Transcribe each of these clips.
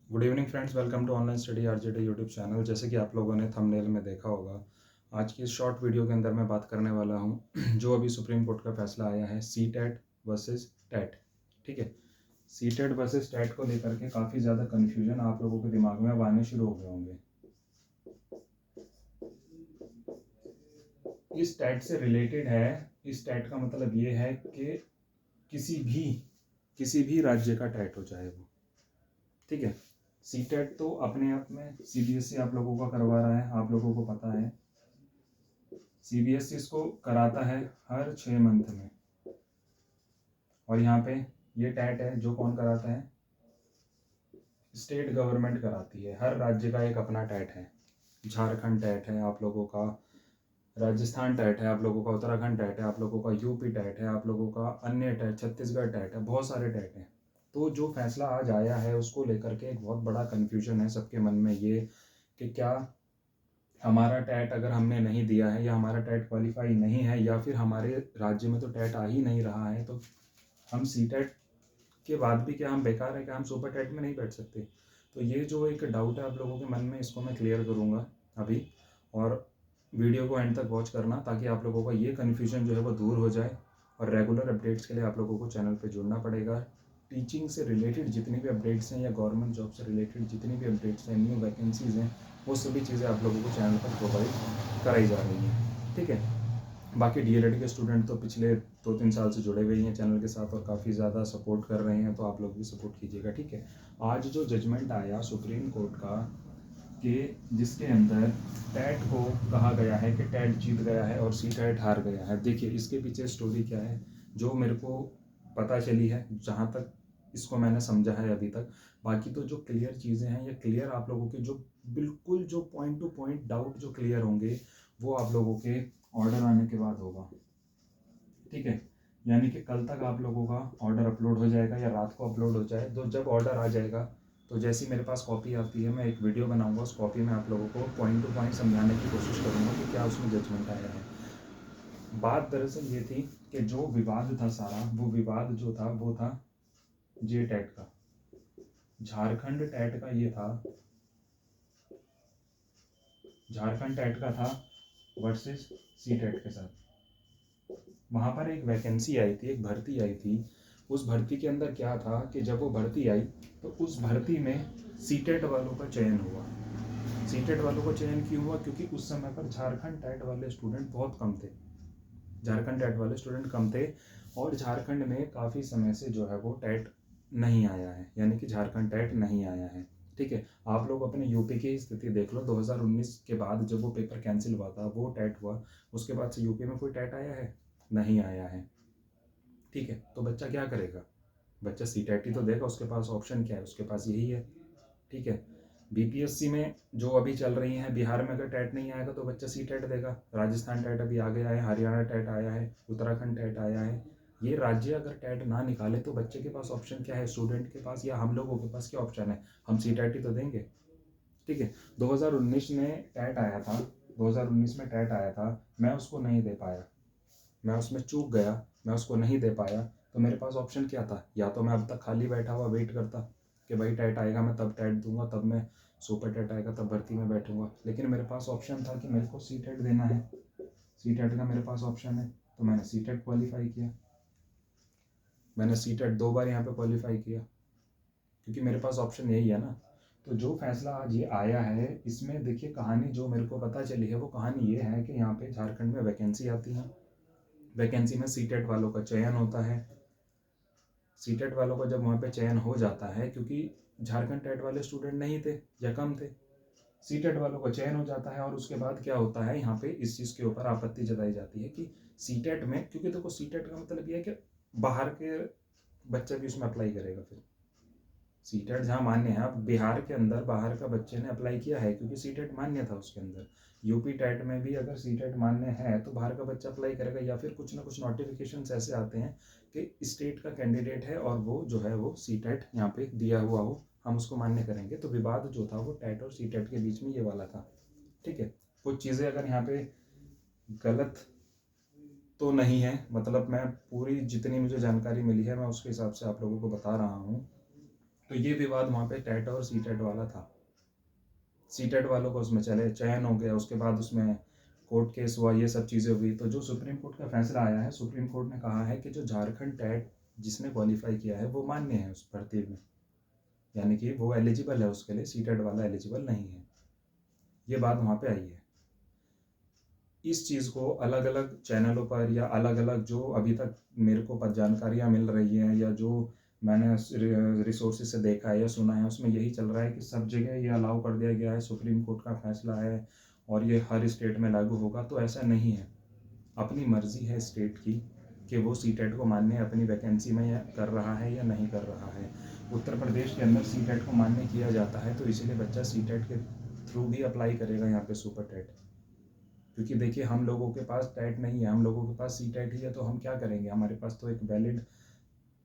Good evening friends, welcome to online study RJD YouTube channel. जैसे कि आप लोगों ने थंबनेल में देखा होगा, आज की इस शॉर्ट वीडियो के अंदर मैं बात करने वाला हूं जो अभी सुप्रीम कोर्ट का फैसला आया है, सी टेट वर्सेस टेट। ठीक है, सी टेट वर्सेस टेट को लेकर के काफ़ी ज़्यादा कन्फ्यूजन आप लोगों के दिमाग में अब आने शुरू हो गए होंगे। इस टेट से रिलेटेड है। इस टेट का मतलब ये है कि किसी भी राज्य का टेट हो, चाहे वो, ठीक है। सी टेट तो अपने आप में सीबीएसई आप लोगों का करवा रहा है, आप लोगों को पता है। सीबीएसई इसको कराता है हर 6 मंथ में। और यहाँ पे ये टेट है जो कौन कराता है, स्टेट गवर्नमेंट कराती है। हर राज्य का एक अपना टेट है। झारखंड टेट है आप लोगों का, राजस्थान टेट है आप लोगों का, उत्तराखंड टेट है आप लोगों का, यूपी टेट है आप लोगों का, अन्य टेट, छत्तीसगढ़ टेट है, बहुत सारे टेट हैं। तो जो फैसला आज आया है उसको लेकर के एक बहुत बड़ा कन्फ्यूजन है सबके मन में, ये कि क्या हमारा टैट अगर हमने नहीं दिया है या हमारा टैट क्वालिफाई नहीं है या फिर हमारे राज्य में तो टैट आ ही नहीं रहा है, तो हम सी टैट के बाद भी क्या हम बेकार है, क्या हम सुपर टैट में नहीं बैठ सकते? तो ये जो एक डाउट है आप लोगों के मन में, इसको मैं क्लियर करूँगा अभी। और वीडियो को एंड तक वॉच करना ताकि आप लोगों का ये कन्फ्यूजन जो है वो दूर हो जाए। और रेगुलर अपडेट्स के लिए आप लोगों को चैनल पर जुड़ना पड़ेगा। टीचिंग से रिलेटेड जितनी भी अपडेट्स हैं या गवर्नमेंट जॉब से रिलेटेड जितनी भी अपडेट्स हैं, न्यू वैकेंसीज़ हैं, वो सभी चीज़ें आप लोगों को चैनल पर प्रोवाइड कराई जा रही हैं। ठीक है, बाकी डीएलएड के स्टूडेंट तो पिछले 2-3 साल से जुड़े हुए हैं चैनल के साथ और काफ़ी ज़्यादा सपोर्ट कर रहे हैं, तो आप लोग भी सपोर्ट कीजिएगा। ठीक है, आज जो जजमेंट आया सुप्रीम कोर्ट का कि जिसके अंदर टैट को कहा गया है कि टैट जीत गया है और सी टैट हार गया है। देखिए इसके पीछे स्टोरी क्या है, जो मेरे को पता चली है, जहाँ तक इसको मैंने समझा है अभी तक। बाकी तो जो क्लियर चीज़ें हैं, ये क्लियर आप लोगों के जो बिल्कुल जो पॉइंट टू पॉइंट डाउट जो क्लियर होंगे वो आप लोगों के ऑर्डर आने के बाद होगा। ठीक है, यानी कि कल तक आप लोगों का ऑर्डर अपलोड हो जाएगा या रात को अपलोड हो जाए, तो जब ऑर्डर आ जाएगा तो जैसी मेरे पास कॉपी आती है मैं एक वीडियो बनाऊंगा, उस कॉपी में आप लोगों को पॉइंट टू पॉइंट समझाने की कोशिश करूंगा कि क्या उसमें जजमेंट आया है। बात दरअसल ये थी कि जो विवाद था सारा, वो विवाद जो था वो था जे टैट का, झारखंड टैट का ये था, झारखंड टैट का था वर्सेस सी टैट के साथ। वहाँ पर एक वैकेंसी आई थी, एक भर्ती आई थी। उस भर्ती के अंदर क्या था कि जब वो भर्ती आई तो उस भर्ती में सीटेट वालों का चयन हुआ। सीटेट वालों का चयन क्यों हुआ? क्योंकि उस समय पर झारखंड टैट वाले स्टूडेंट बहुत कम थे, झारखंड टैट वाले स्टूडेंट कम थे। और झारखंड में काफ़ी समय से जो है वो टैट नहीं आया है, यानी कि झारखंड टैट नहीं आया है। ठीक है, आप लोग अपने यूपी की स्थिति देख लो, 2019 के बाद जब वो पेपर कैंसिल हुआ था, वो टैट हुआ, उसके बाद से यूपी में कोई टैट आया है? नहीं आया है। ठीक है, तो बच्चा क्या करेगा? बच्चा सी टेट ही तो देगा, उसके पास ऑप्शन क्या है? उसके पास यही है। ठीक है, बीपीएससी में जो अभी चल रही हैं, बिहार में अगर टैट नहीं आएगा तो बच्चा सी टेट देगा। राजस्थान टैट अभी आ गया है, हरियाणा टैट आया है, उत्तराखंड टैट आया है। ये राज्य अगर टैट ना निकाले तो बच्चे के पास ऑप्शन क्या है, स्टूडेंट के पास या हम लोगों के पास क्या ऑप्शन है? हम सी टेट ही तो देंगे। ठीक है, 2019 में टैट आया था, 2019 में टैट आया था, मैं उसको नहीं दे पाया, मैं उसमें चूक गया, मैं उसको नहीं दे पाया, तो मेरे पास ऑप्शन क्या था? या तो मैं अब तक खाली बैठा हुआ वेट करता कि भाई टैट आएगा मैं तब टैट दूंगा, तब मैं सुपर टैट आएगा तब भर्ती में बैठूंगा। लेकिन मेरे पास ऑप्शन था कि मेरे को सी टैट देना है, सी टैट का मेरे पास ऑप्शन है, तो मैंने सी टैट क्वालिफाई किया। मैंने सी टैट 2 बार यहाँ पे क्वालिफाई किया, क्योंकि मेरे पास ऑप्शन यही है ना। तो जो फैसला आज ये आया है, इसमें देखिए कहानी जो मेरे को पता चली है वो कहानी ये है कि यहाँ पे झारखंड में वैकेंसी आती है, वैकेंसी में सी टेट वालों का चयन होता है। सी टेट वालों का जब वहाँ पे चयन हो जाता है, क्योंकि झारखंड टेट वाले स्टूडेंट नहीं थे या कम थे, सी टेट वालों का चयन हो जाता है। और उसके बाद क्या होता है, यहाँ पे इस चीज़ के ऊपर आपत्ति जताई जाती है कि सी टेट में, क्योंकि देखो सी टेट का मतलब ये है कि बाहर के बच्चा भी उसमें अप्लाई करेगा। फिर सी टेट जहाँ मान्य है, अब बिहार के अंदर बाहर का बच्चे ने अप्लाई किया है क्योंकि सी टेट मान्य था उसके अंदर। यूपी टेट में भी अगर सी टेट मान्य है तो बाहर का बच्चा अप्लाई करेगा, या फिर कुछ ना कुछ नोटिफिकेशन ऐसे आते हैं कि स्टेट का कैंडिडेट है और वो जो है वो सी टेट यहाँ पे दिया हुआ हो, हम उसको मान्य करेंगे। तो विवाद जो था वो टेट और सी टेट के बीच में ये वाला था। ठीक है, कुछ चीज़ें अगर यहाँ पे गलत तो नहीं है, मतलब मैं पूरी जितनी मुझे जानकारी मिली है मैं उसके हिसाब से आप लोगों को बता रहा हूँ। तो ये विवाद वहाँ पे टेट और सी टेट वाला था। सी टेट वालों को उसमें चले चयन हो गया, उसके बाद उसमें कोर्ट केस हुआ, ये सब चीज़ें हुई। तो जो सुप्रीम कोर्ट का फैसला आया है, सुप्रीम कोर्ट ने कहा है कि जो झारखंड टेट जिसने क्वालिफाई किया है वो मान्य है उस भर्ती में, यानी कि वो एलिजिबल है उसके लिए, सी टेट वाला एलिजिबल नहीं है। ये बात वहाँ पे आई है। इस चीज़ को अलग अलग चैनलों पर या अलग अलग जो अभी तक मेरे को जानकारियाँ मिल रही हैं या जो मैंने रिसोर्सेज से देखा है या सुना है, उसमें यही चल रहा है कि सब जगह ये अलाउ कर दिया गया है, सुप्रीम कोर्ट का फैसला है और ये हर स्टेट में लागू होगा। तो ऐसा नहीं है, अपनी मर्जी है स्टेट की कि वो सी टेट को मान्य अपनी वैकेंसी में कर रहा है या नहीं कर रहा है। उत्तर प्रदेश के अंदर सी टेट को मान्य किया जाता है, तो इसीलिए बच्चा सी टेट के थ्रू भी अप्लाई करेगा यहाँ पे सुपर टेट। क्योंकि देखिए हम लोगों के पास टेट नहीं है, हम लोगों के पास सी टेट ही है, तो हम क्या करेंगे, हमारे पास तो एक वैलिड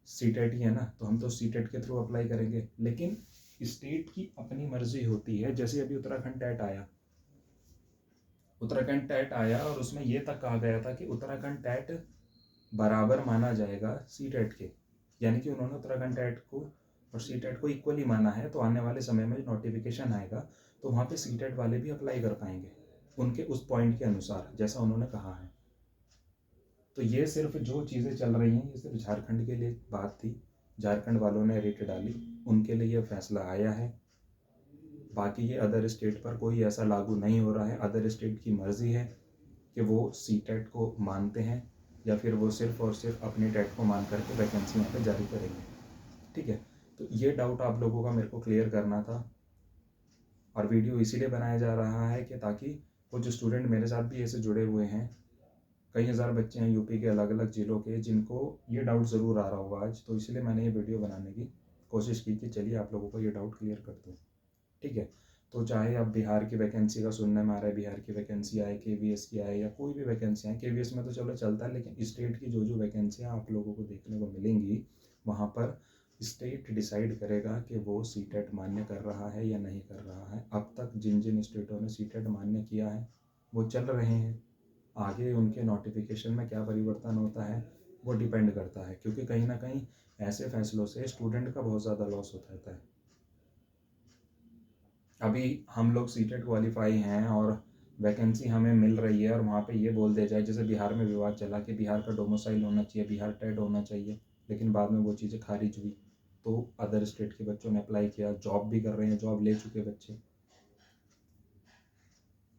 सी टेट ही है ना, तो हम तो सी टेट के थ्रू अप्लाई करेंगे। लेकिन स्टेट की अपनी मर्जी होती है। जैसे अभी उत्तराखंड टेट आया, उत्तराखंड टेट आया और उसमें ये तक कहा गया था कि उत्तराखंड टेट बराबर माना जाएगा सी टेट के, यानी कि उन्होंने उत्तराखंड टेट को और सी टेट को इक्वली माना है। तो आने वाले समय में नोटिफिकेशन आएगा तो वहाँ पे सी टेट वाले भी अप्लाई कर पाएंगे उनके उस पॉइंट के अनुसार, जैसा उन्होंने कहा है। तो ये सिर्फ जो चीज़ें चल रही हैं, ये सिर्फ झारखंड के लिए बात थी। झारखंड वालों ने रेट डाली, उनके लिए ये फैसला आया है। बाकी ये अदर स्टेट पर कोई ऐसा लागू नहीं हो रहा है। अदर स्टेट की मर्जी है कि वो सी टेट को मानते हैं या फिर वो सिर्फ और सिर्फ अपनी टेट को मान करके वैकेंसी यहाँ पे जारी करेंगे। ठीक है, तो ये डाउट आप लोगों का मेरे को क्लियर करना था और वीडियो इसीलिए बनाया जा रहा है कि ताकि कुछ स्टूडेंट मेरे साथ भी ऐसे जुड़े हुए हैं, कई हज़ार बच्चे हैं यूपी के अलग अलग ज़िलों के, जिनको ये डाउट ज़रूर आ रहा होगा आज। तो इसलिए मैंने ये वीडियो बनाने की कोशिश की कि चलिए आप लोगों को ये डाउट क्लियर कर दूँ। ठीक है, तो चाहे आप बिहार की वैकेंसी का सुनने में आ रहा है, बिहार की वैकेंसी आए, केवीएस की आए या कोई भी वैकेंसी आए, केवीएस में तो चलो चलता है, लेकिन स्टेट की जो जो वैकेंसियाँ आप लोगों को देखने को मिलेंगी, वहाँ पर स्टेट डिसाइड करेगा कि वो सी टेट मान्य कर रहा है या नहीं कर रहा है। अब तक जिन जिन स्टेटों ने सी टेट मान्य किया है वो चल रहे हैं, आगे उनके नोटिफिकेशन में क्या परिवर्तन होता है वो डिपेंड करता है, क्योंकि कहीं ना कहीं ऐसे फैसलों से स्टूडेंट का बहुत ज़्यादा लॉस होता रहता है। अभी हम लोग सी टेट क्वालिफाई हैं और वैकेंसी हमें मिल रही है और वहाँ पे ये बोल दिया जाए, जैसे बिहार में विवाद चला कि बिहार का डोमिसाइल होना चाहिए, बिहार टेट होना चाहिए, लेकिन बाद में वो चीज़ें खारिज हुई। तो अदर स्टेट के बच्चों ने अप्लाई किया, जॉब भी कर रहे हैं, जॉब ले चुके बच्चे।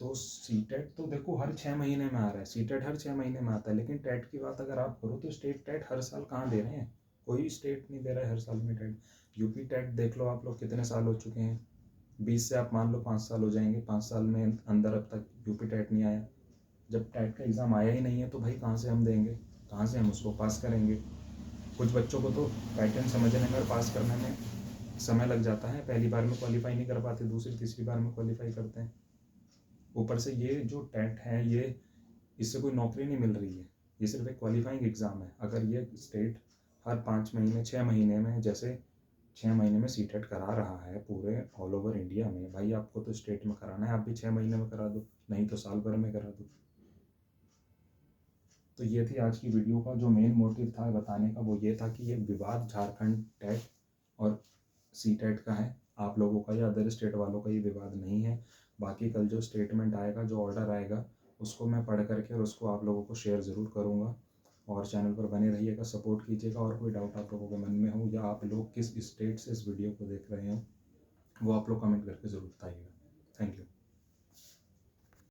तो सी टेट तो देखो हर 6 महीने में आ रहा है, सी टेट हर 6 महीने में आता है, लेकिन टेट की बात अगर आप करो तो स्टेट टेट हर साल कहाँ दे रहे हैं, कोई स्टेट नहीं दे रहा है हर साल में टेट। यूपी टेट देख लो आप लोग कितने साल हो चुके हैं, 20 से आप मान लो 5 साल हो जाएंगे, 5 साल में अंदर अब तक यूपी टेट नहीं आया। जब टेट का एग्ज़ाम आया ही नहीं है तो भाई कहाँ से हम देंगे, कहाँ से हम उसको पास करेंगे। कुछ बच्चों को तो पैटर्न समझने में और पास करने में समय लग जाता है, पहली बार में क्वालिफाई नहीं कर पाते, दूसरी तीसरी बार में क्वालिफाई करते हैं। ऊपर से ये जो टेट है ये, इससे कोई नौकरी नहीं मिल रही है, ये सिर्फ एक क्वालिफाइंग एग्ज़ाम है। अगर ये स्टेट हर 5 महीने 6 महीने में, जैसे 6 महीने में सी टेट करा रहा है पूरे ऑल ओवर इंडिया में, भाई आपको तो स्टेट में कराना है, आप भी 6 महीने में करा दो, नहीं तो साल भर में करा दो। तो ये थी आज की वीडियो का जो मेन मोटिव था बताने का, वो ये था कि ये विवाद झारखंड टेट और सी टेट का है, आप लोगों का या अदर स्टेट वालों का ये विवाद नहीं है। बाकी कल जो स्टेटमेंट आएगा, जो ऑर्डर आएगा, उसको मैं पढ़ करके और उसको आप लोगों को शेयर ज़रूर करूँगा। और चैनल पर बने रहिएगा, सपोर्ट कीजिएगा। और कोई डाउट आप लोगों के मन में हो या आप लोग किस स्टेट से इस वीडियो को देख रहे हो, वो आप लोग कमेंट करके ज़रूर बताइएगा। Thank you.